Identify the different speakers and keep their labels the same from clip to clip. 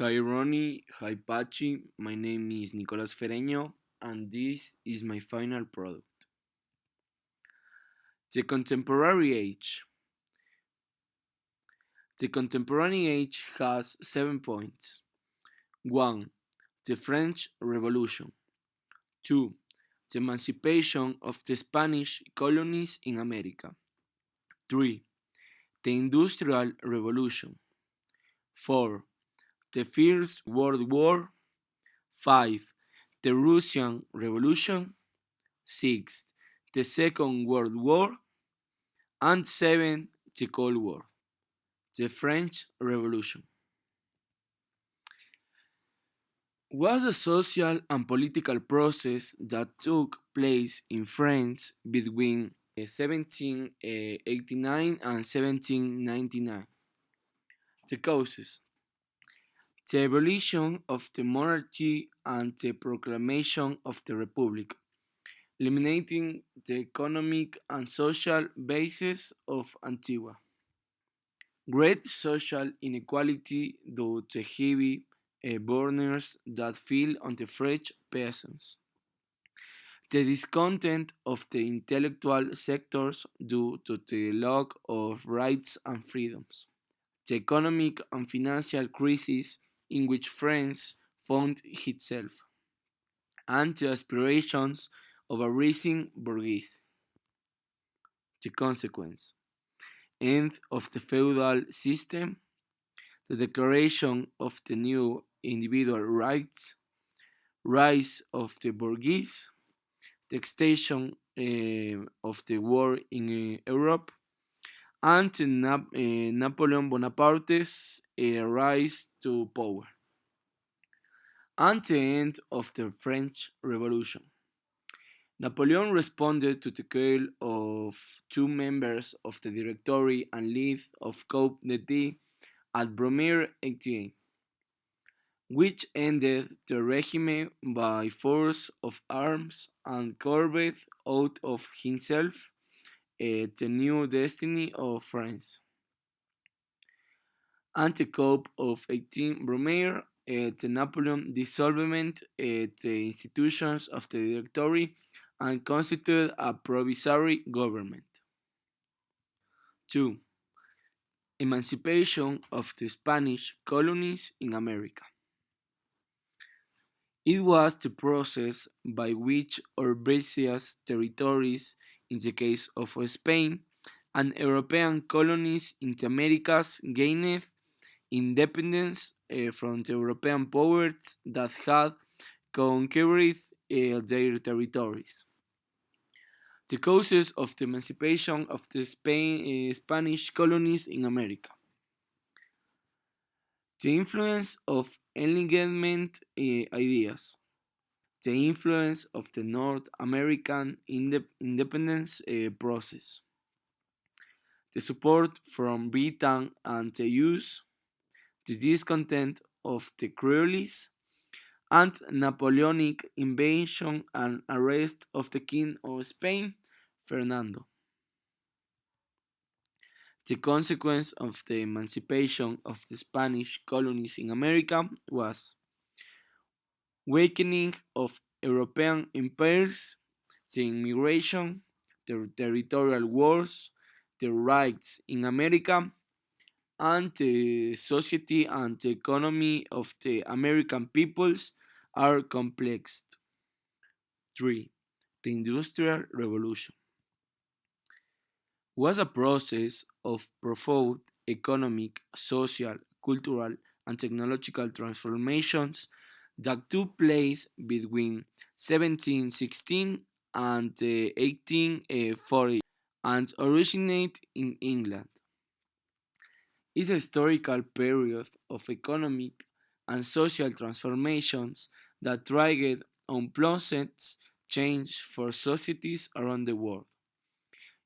Speaker 1: Hi Ronnie, hi Pachi, my name is Nicolas Fereño and this is my final product. The Contemporary Age. The Contemporary Age has 7 points. 1. The French Revolution. 2. The emancipation of the Spanish colonies in America. 3. The Industrial Revolution. 4. The First World War. 5. The Russian Revolution. 6. The Second World War. And 7. The Cold War. The French Revolution was a social and political process that took place in France between 1789 and 1799. The causes: the abolition of the monarchy and the proclamation of the Republic, eliminating the economic and social basis of Antigua. Great social inequality due to heavy burdens that fell on the French peasants. The discontent of the intellectual sectors due to the lack of rights and freedoms. The economic and financial crisis in which France found itself. And the aspirations of a rising bourgeoisie. The consequence: end of the feudal system, the declaration of the new individual rights, rise of the bourgeoisie, the extension of the war in Europe, and Napoleon Bonaparte's rise to power, and the end of the French Revolution. Napoleon responded to the call of two members of the Directory and lead of Coup d'etat at Brumaire 88, which ended the regime by force of arms and carved out of himself the new destiny of France. Anti-coup of 18 Brumaire, the Napoleon dissolvement the institutions of the Directory and constituted a provisory government. 2. Emancipation of the Spanish colonies in America. It was the process by which herbaceous territories, in the case of Spain, and European colonies in the Americas gained independence from the European powers that had conquered their territories. The causes of the emancipation of the Spanish colonies in America. The influence of Enlightenment ideas. The influence of the North American independence process. The support from Britain and the use, the discontent of the Creoles, and Napoleonic invasion and arrest of the King of Spain, Fernando. The consequence of the emancipation of the Spanish colonies in America was weakening of European empires, the immigration, the territorial wars, the rights in America, and the society and the economy of the American peoples are complex. 3. The Industrial Revolution was a process of profound economic, social, cultural, and technological transformations that took place between 1716 and 1840 and originated in England. It's a historical period of economic and social transformations that triggered unprecedented change for societies around the world.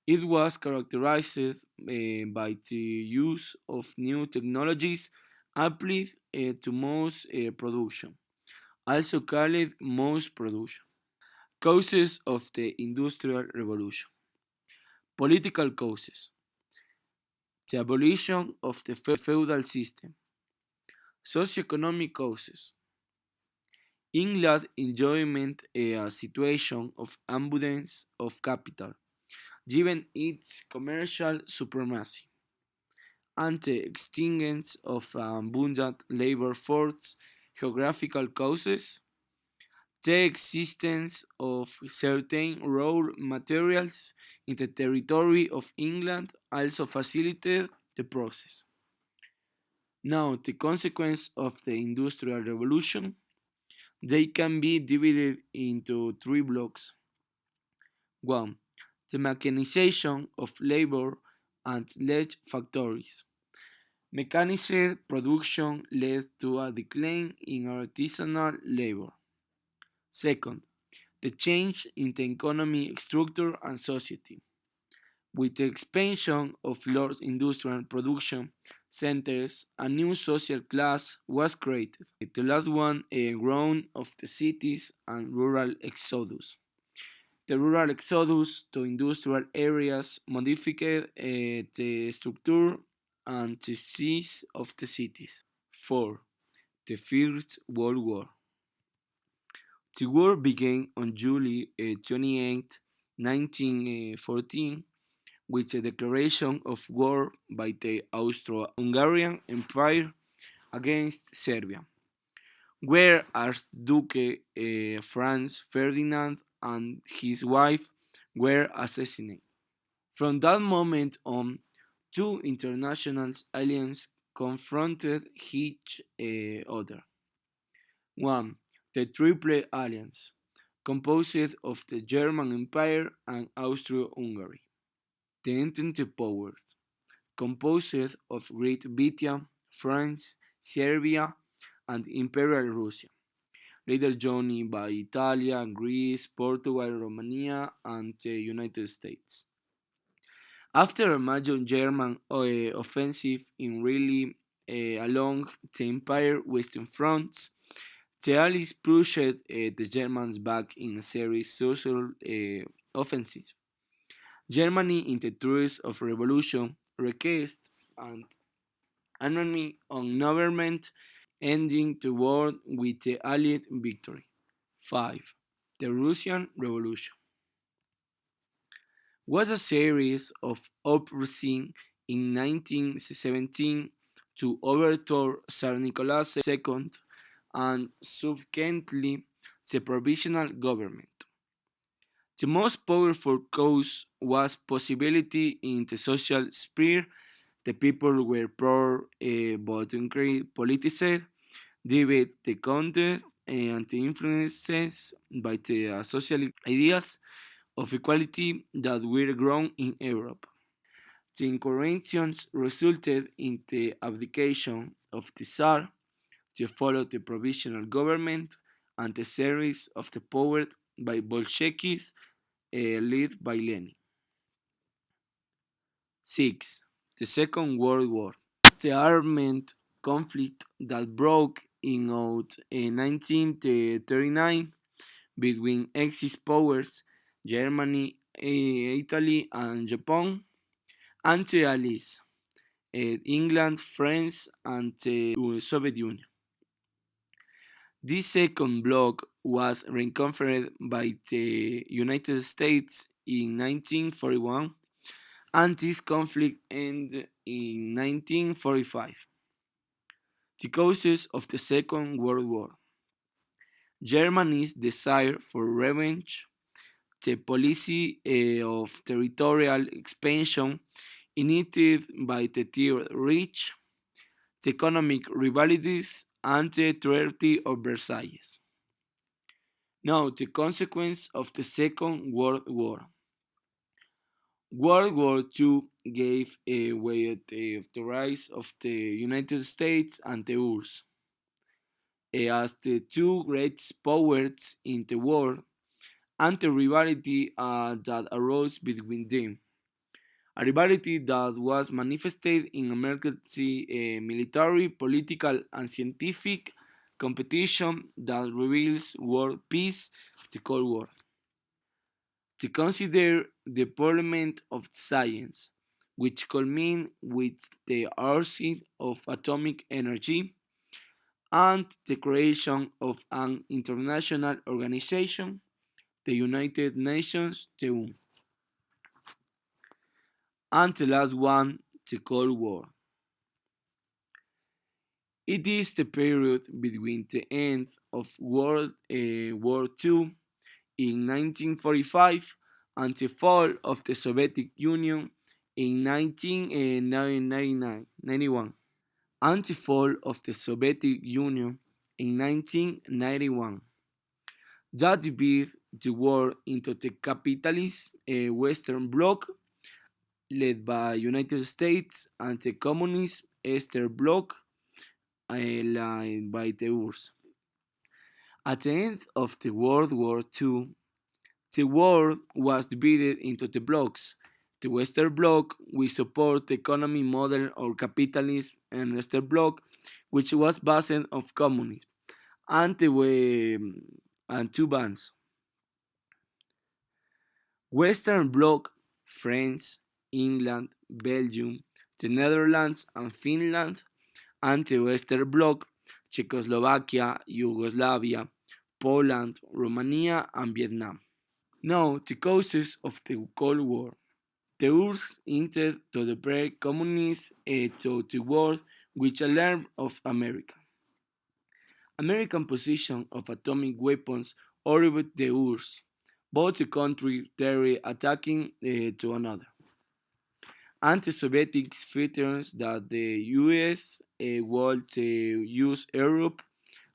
Speaker 1: It was characterized by the use of new technologies applied to mass production, also called mass production. Causes of the Industrial Revolution. Political causes: the abolition of the feudal system, Socioeconomic causes. England enjoyment a situation of abundance of capital, given its commercial supremacy, anti-extingence of abundant labor force, geographical causes, the existence of certain raw materials in the territory of England also facilitated the process. Now, the consequence of the Industrial Revolution, they can be divided into three blocks. 1. The mechanization of labor and led factories. Mechanized production led to a decline in artisanal labor. Second, the change in the economic structure and society. With the expansion of large industrial production centers, a new social class was created. The last one, a growth of the cities and rural exodus. The rural exodus to industrial areas modified the structure and the size of the cities. 4. The First World War. The war began on July 28, 1914, with the declaration of war by the Austro-Hungarian Empire against Serbia, where Archduke Franz Ferdinand and his wife were assassinated. From that moment on, two international alliances confronted each other. One, the Triple Alliance, composed of the German Empire and Austro-Hungary. The Entente Powers, composed of Great Britain, France, Serbia, and Imperial Russia, later joined by Italy, Greece, Portugal, Romania, and the United States. After a major German offensive in really along the Empire Western Front, the Allies pushed the Germans back in a series of social offensives. Germany, in the throes of revolution, requested an enemy on government, ending the war with the Allied victory. 5. The Russian Revolution was a series of uprisings in 1917 to overthrow Tsar Nicholas II and subsequently the provisional government. The most powerful cause was possibility in the social sphere. The people were poor but increasingly politicized, despite the context and the influences by the social ideas of equality that were grown in Europe. The insurrections resulted in the abdication of the Tsar to follow the provisional government and the series of the power by Bolsheviks led by Lenin. 6. The Second World War. The armed conflict that broke out in 1939 between Axis powers Germany, Italy, and Japan, and the Allies, England, France, and the Soviet Union. This second bloc was reconfirmed by the United States in 1941, and this conflict ended in 1945. The causes of the Second World War: Germany's desire for revenge, the policy of territorial expansion initiated by the Third Reich, the economic rivalities, and the Treaty of Versailles. Now, the consequence of the Second World War. World War II gave way to the rise of the United States and the URSS. As the two great powers in the world, and the rivalry that arose between them. A rivalry that was manifested in emergency military, political, and scientific competition that reveals world peace, the Cold War. To consider the development of science, which culminated with the onset of atomic energy, and the creation of an international organization, the United Nations, the UN. And the last one, the Cold War. It is the period between the end of World War II in 1945 and the fall of the Soviet Union in 1991. And the fall of the Soviet Union in 1991. That divided the world into the capitalist Western Bloc led by United States and the communist Eastern Bloc led by the URSS. At the end of the World War II, the world was divided into the blocks. The Western Bloc, which support the economy model of capitalism, and Eastern Bloc, which was based on communism, and and two bands. Western Bloc, France, England, Belgium, the Netherlands, and Finland, and the Eastern Bloc, Czechoslovakia, Yugoslavia, Poland, Romania, and Vietnam. Now, the causes of the Cold War. The URSS intended to the pre-communist to the world with alarm of America. American position of atomic weapons orbited the URSS, both the country dared attacking to another. Anti-Soviet fears that the US would use Europe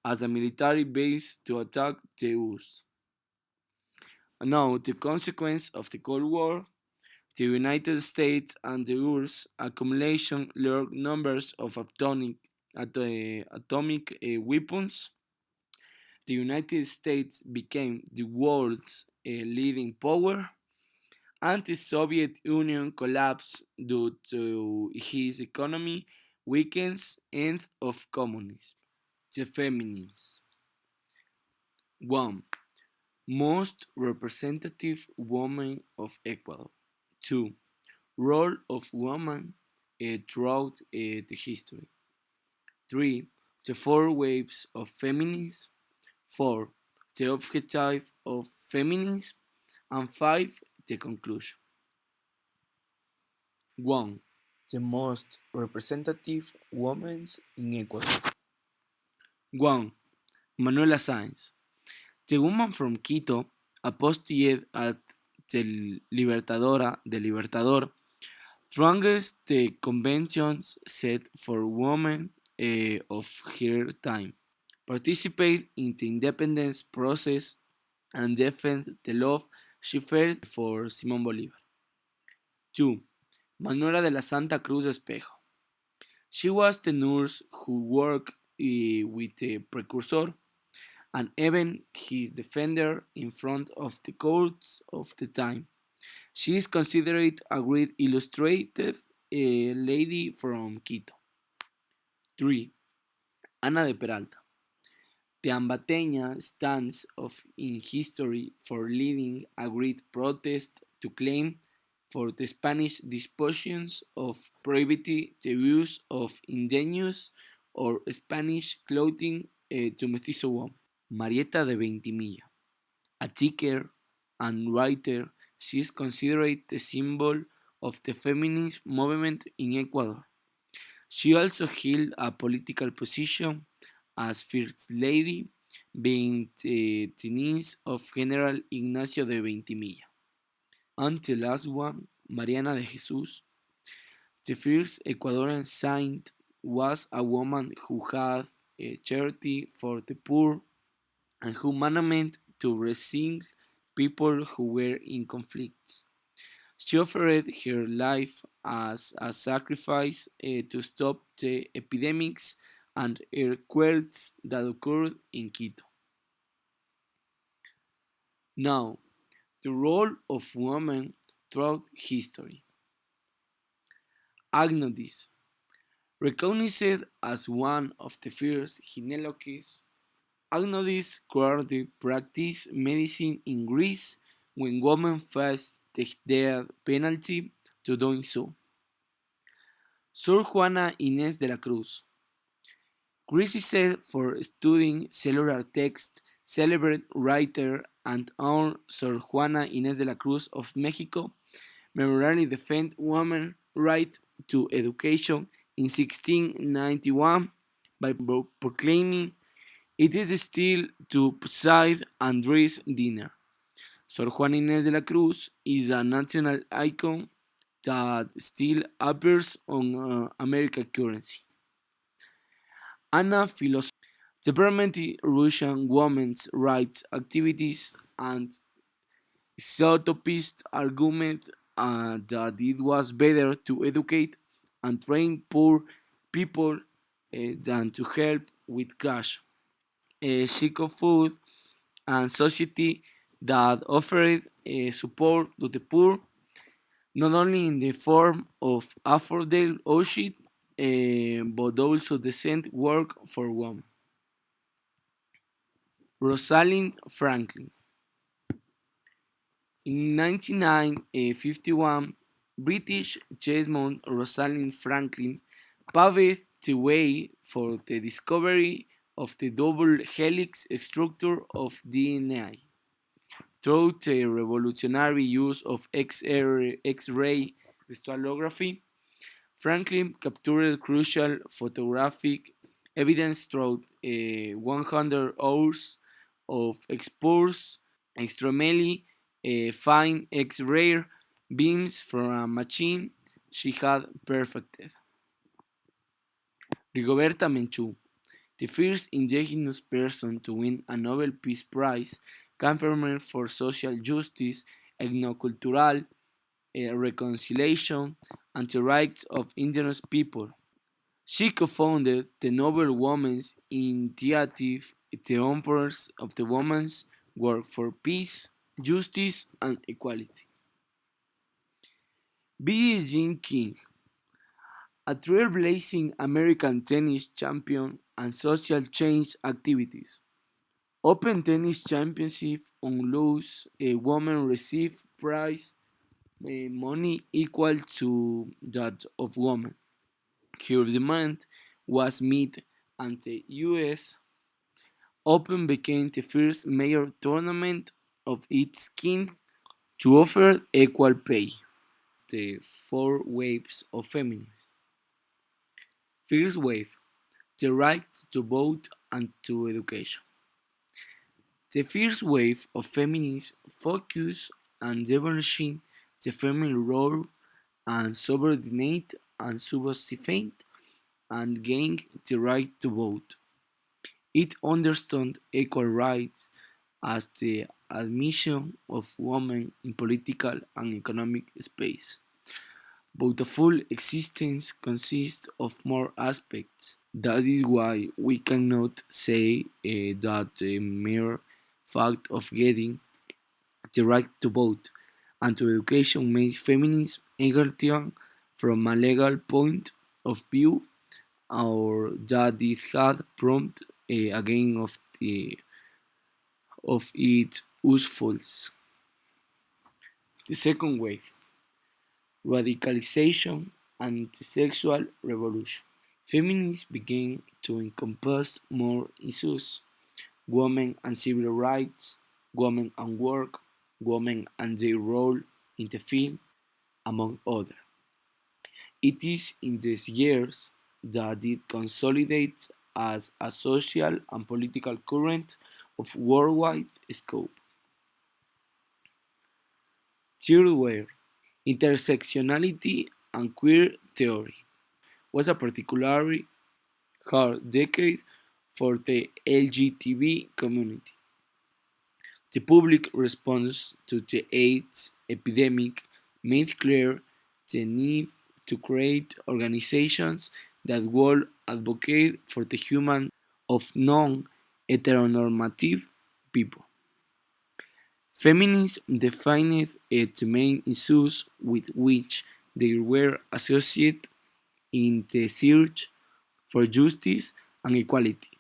Speaker 1: as a military base to attack the URSS. Now, the consequence of the Cold War, the United States and the URSS accumulation large numbers of atomic weapons. The United States became the world's leading power, and the Soviet Union collapsed due to its economy weakens end of communism. The feminists. 1. Most representative woman of Ecuador. 2. Role of women throughout the history. 3. The four waves of feminism. 4. The objective of feminism. And 5. The conclusion. 1. The most representative women in Ecuador. 1. Manuela Sáenz. The woman from Quito, apostilled at the Libertadora, the Libertador, strongest the conventions set for women of her time, participate in the independence process, and defend the love she felt for Simón Bolívar. 2. Manuela de la Santa Cruz Espejo. She was the nurse who worked with the precursor and even his defender in front of the courts of the time. She is considered a great illustrated lady from Quito. 3. Ana de Peralta. The Ambateña stands of in history for leading a great protest to claim for the Spanish dispositions of prohibiting the use of indigenous or Spanish clothing to mestizo women. Marieta de Ventimilla. A thinker and writer, she is considered the symbol of the feminist movement in Ecuador. She also held a political position as First Lady, being the niece of General Ignacio de Ventimilla. And the last one, Mariana de Jesus, the first Ecuadorian saint, was a woman who had a charity for the poor and who managed to rescue people who were in conflicts. She offered her life as a sacrifice to stop the epidemics and earthquakes that occurred in Quito. Now, the role of women throughout history. Agnodis, recognized as one of the first gynecologists, Agnodis currently practices medicine in Greece when women face the death penalty to doing so. Sor Juana Inés de la Cruz, Chrissy said for studying cellular text, celebrate writer and author Sor Juana Inés de la Cruz of Mexico memorially defended women's right to education in 1691 by proclaiming it is still to preside and dress dinner. Sor Juana Inés de la Cruz is a national icon that still appears on American currency. Anna Philosophy. The permanent Russian women's rights activities and Xenophobist argument that it was better to educate and train poor people than to help with cash. Chico Food and society that offered support to the poor, not only in the form of affordable outfit, but also decent work for women. Rosalind Franklin. In 1951, British chessman Rosalind Franklin paved the way for the discovery of the double helix structure of DNA through the revolutionary use of X-ray crystallography. Franklin captured crucial photographic evidence through 100 hours of exposure extremely fine X-ray beams from a machine she had perfected. Rigoberta Menchú, the first indigenous person to win a Nobel Peace Prize, confirmed for social justice, ethnocultural reconciliation, and the rights of indigenous people. She co-founded the Nobel Women's Initiative, the Emperors of the Women's Work for Peace, Justice, and Equality. Billie Jean King, a trailblazing American tennis champion and social change activities. Open Tennis Championship on loose, a woman received prize money equal to that of women. Her demand was met, and the US Open became the first major tournament of its kind to offer equal pay. The four waves of feminism. First wave, the right to vote and to education. The first wave of feminism focused on demolishing the feminine role and subordinate and subversive and gained the right to vote. It understood equal rights as the admission of women in political and economic space. But a full existence consists of more aspects. That is why we cannot say that the mere fact of getting the right to vote and to education made feminism egalitarian from a legal point of view, or that it had prompt again of its usefulness. The second wave, radicalization and the sexual revolution. Feminism began to encompass more issues: women and civil rights, women and work, women and their role in the field, among others. It is in these years that it consolidates as a social and political current of worldwide scope. Third wave, intersectionality and queer theory, was a particularly hard decade for the LGBT community. The public response to the AIDS epidemic made clear the need to create organizations that would advocate for the human of non-heteronormative people. Feminism defined its main issues with which they were associated in the search for justice and equality: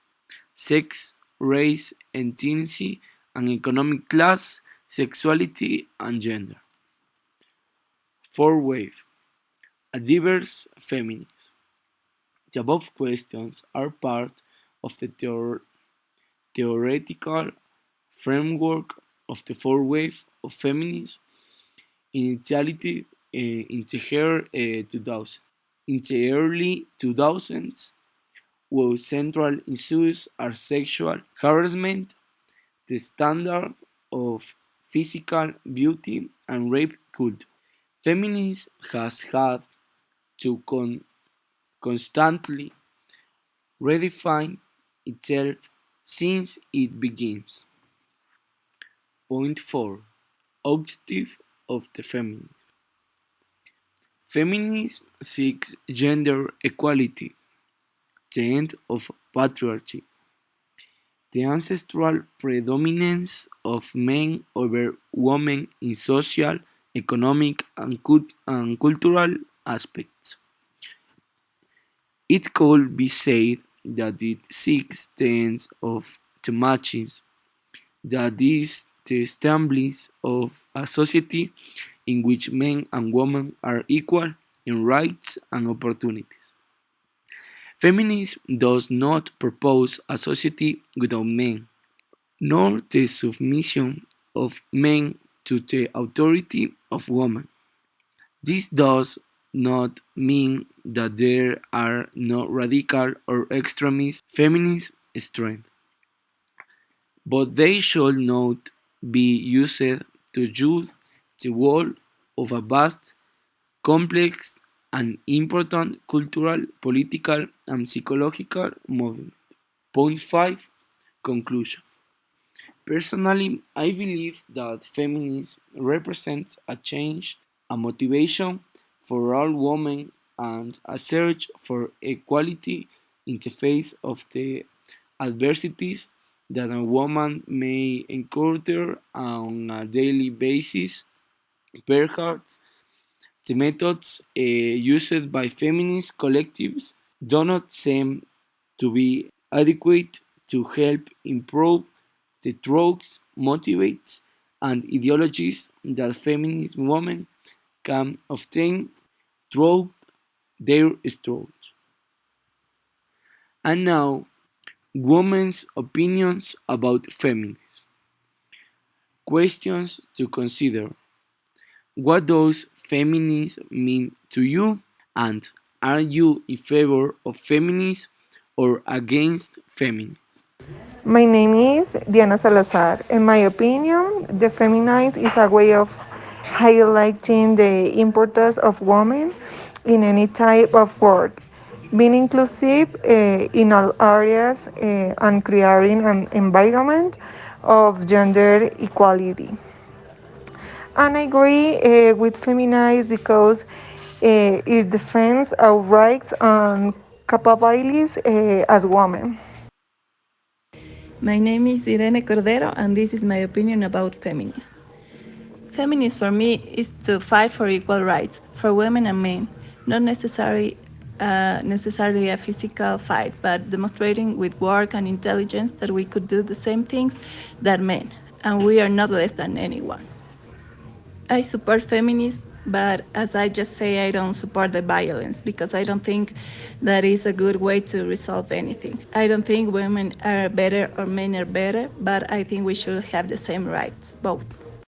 Speaker 1: sex, race, ethnicity, and economic class, sexuality, and gender. Fourth wave, a diverse feminism. The above questions are part of the theoretical framework of the fourth wave of feminism initiality in the year 2000. In the early 2000s, where central issues are sexual harassment, the standard of physical beauty, and rape culture. Feminism has had to constantly redefine itself since it begins. Point 4. Objective of the feminism. Feminism seeks gender equality, the end of patriarchy, the ancestral predominance of men over women in social, economic, and cultural aspects. It could be said that it seeks the ends of the matches, that is, the establishment of a society in which men and women are equal in rights and opportunities. Feminism does not propose a society without men, nor the submission of men to the authority of women. This does not mean that there are no radical or extremist feminist strengths, but they should not be used to judge the whole of a vast, complex, and important cultural, political, and psychological movement. Point 5. Conclusion. Personally, I believe that feminism represents a change, a motivation for all women, and a search for equality in the face of the adversities that a woman may encounter on a daily basis. Perhaps the methods used by feminist collectives do not seem to be adequate to help improve the tropes, motivates, and ideologies that feminist women can obtain through their struggles. And now, women's opinions about feminism. Questions to consider. What does feminism mean to you? And are you in favor of feminism or against feminism?
Speaker 2: My name is Diana Salazar. In my opinion, the feminist is a way of highlighting the importance of women in any type of work, being inclusive in all areas and creating an environment of gender equality. And I agree with feminists because it defends our rights and capabilities as women.
Speaker 3: My name is Irene Cordero, and this is my opinion about feminism. Feminism for me is to fight for equal rights for women and men, not necessarily a physical fight, but demonstrating with work and intelligence that we could do the same things that men, and we are not less than anyone. I support feminism, but as I just say, I don't support the violence because I don't think that is a good way to resolve anything. I don't think women are better or men are better, but I think we should have the same rights, both.